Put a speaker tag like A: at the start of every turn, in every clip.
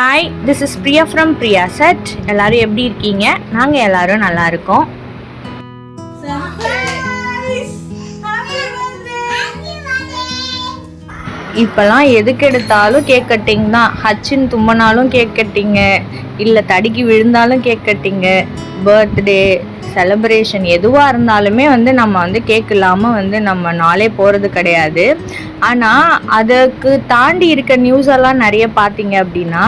A: Hi, this is Priya from Priya set. எல்லாரும் எப்படி இருக்கீங்க? நாங்கள் எல்லாரும் நல்லா இருக்கோம். இப்போல்லாம் எதுக்கு எடுத்தாலும் கேக் கட்டிங் தான். ஹச்சின் தும்பினாலும் கேக் கட்டிங்க, இல்லை தடுக்கி விழுந்தாலும் கேக் கட்டிங்க. பர்த்டே செலிப்ரேஷன் எதுவாக இருந்தாலுமே நம்ம கேக் இல்லாமல் நம்ம நாளே போகிறது கிடையாது. ஆனால் அதுக்கு தாண்டி இருக்க நியூஸ் எல்லாம் நிறைய பார்த்தீங்க அப்படின்னா,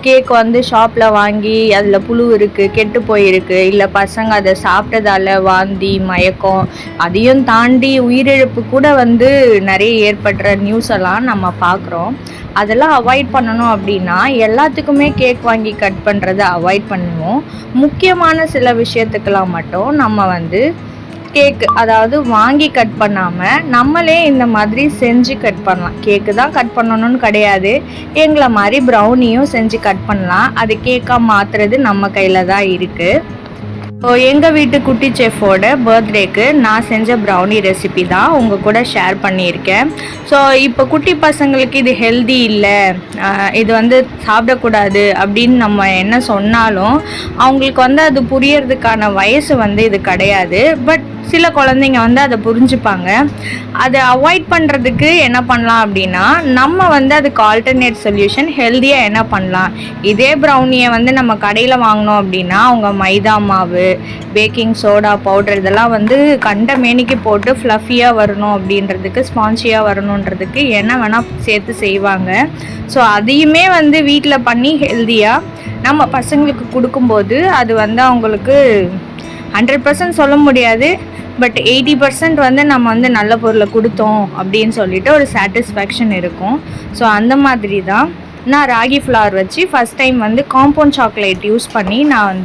A: கேக் ஷாப்பில் வாங்கி அதில் புழு இருக்குது, கெட்டு போயிருக்கு, இல்லை பசங்க அதை சாப்பிட்டதால வாந்தி மயக்கம், அதையும் தாண்டி உயிரிழப்பு கூட நிறைய ஏற்படுற நியூஸ் எல்லாம் நம்ம பார்க்குறோம். அதெல்லாம் அவாய்ட் பண்ணணும் அப்படின்னா எல்லாத்துக்குமே கேக் வாங்கி கட் பண்ணுறதை அவாய்ட் பண்ணுவோம். முக்கியமான சில விஷயத்துக்கெல்லாம் மட்டும் நம்ம கேக் அதாவது வாங்கி கட் பண்ணாமல் நம்மளே இந்த மாதிரி செஞ்சு கட் பண்ணலாம். கேக்கு தான் கட் பண்ணணும்னு கிடையாது, எங்களை மாதிரி ப்ரௌனியும் செஞ்சு கட் பண்ணலாம். அது கேக்காக மாற்றுறது நம்ம கையில் தான் இருக்குது. ஸோ எங்கள் வீட்டு குட்டி செஃபோட பர்த்டேக்கு நான் செஞ்ச ப்ரௌனி ரெசிபி தான் உங்கள் கூட ஷேர் பண்ணியிருக்கேன். ஸோ இப்போ குட்டி பசங்களுக்கு இது ஹெல்தி இல்லை, இது சாப்பிடக்கூடாது அப்படின்னு நம்ம என்ன சொன்னாலும் அவங்களுக்கு அது புரியறதுக்கான வயசு இது கிடையாது. பட் சில குழந்தைங்க அதை புரிஞ்சுப்பாங்க. அதை அவாய்ட் பண்ணுறதுக்கு என்ன பண்ணலாம் அப்படின்னா, நம்ம அதுக்கு ஆல்டர்னேட் சொல்யூஷன் ஹெல்த்தியாக என்ன பண்ணலாம். இதே ப்ரௌனியை நம்ம கடையில் வாங்கினோம் அப்படின்னா அவங்க மைதா மாவு, பேக்கிங் சோடா பவுடர் இதெல்லாம் கண்ட மேனிக்கு போட்டு ஃப்ளஃபியாக வரணும் அப்படின்றதுக்கு, ஸ்பான்ச்சியாக வரணுன்றதுக்கு என்ன வேணால் சேர்த்து செய்வாங்க. ஸோ அதையுமே வீட்டில் பண்ணி ஹெல்த்தியாக நம்ம பசங்களுக்கு கொடுக்கும்போது அது அவங்களுக்கு 100% சொல்ல முடியாது, பட் 80% நம்ம நல்ல பொருளை கொடுத்தோம் அப்படின்னு சொல்லிட்டு ஒரு சாட்டிஸ்ஃபேக்ஷன் இருக்கும். ஸோ அந்த மாதிரி தான் நான் ராகி ஃப்ளவர் வச்சு first time compound chocolate use பண்ணி நான்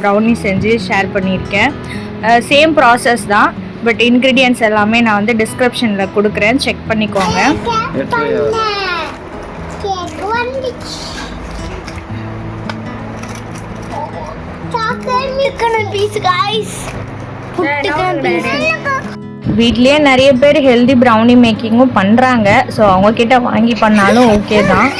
A: ப்ரௌனி செஞ்சு ஷேர் பண்ணியிருக்கேன். சேம் ப்ராசஸ் தான், பட் இன்க்ரீடியன்ட்ஸ் எல்லாமே நான் டிஸ்கிரிப்ஷனில் கொடுக்குறேன், செக் பண்ணிக்கோங்க. வீட்லயே நிறைய பேர் ஹெல்தி ப்ரௌனி மேக்கிங்கும் பண்ணுறாங்க. ஸோ அவங்கக்கிட்ட வாங்கி பண்ணாலும் ஓகே தான்.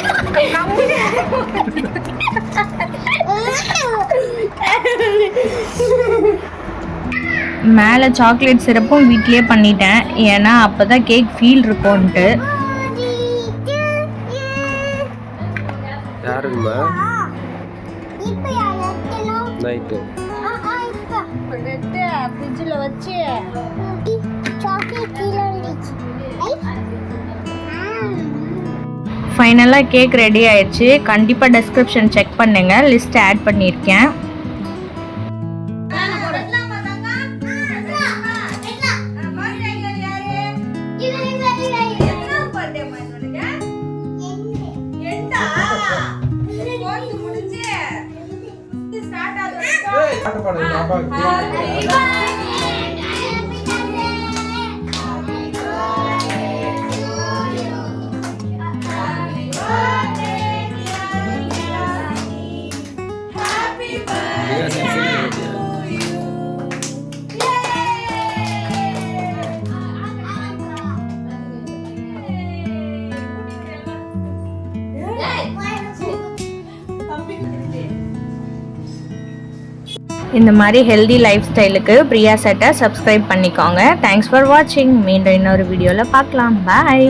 A: மேலே சாக்லேட் சிரப்பும் வீட்லயே பண்ணிட்டேன், ஏன்னா அப்போ தான் கேக் ஃபீல் இருக்கும்ன்ட்டு. ஃபைனலாக கேக் ரெடி ஆயிடுச்சு. கண்டிப்பாக டிஸ்கிரிப்ஷன் செக் பண்ணுங்க, லிஸ்ட் ஆட் பண்ணியிருக்கேன். இந்த மாதிரி ஹெல்தி லைஃப் ஸ்டைலுக்கு பிரியா செட்டை சப்ஸ்கிரைப் பண்ணிக்கோங்க. தேங்க்ஸ் ஃபார் வாட்சிங். மீண்டும் இன்னொரு வீடியோவில் பார்க்கலாம். பாய்.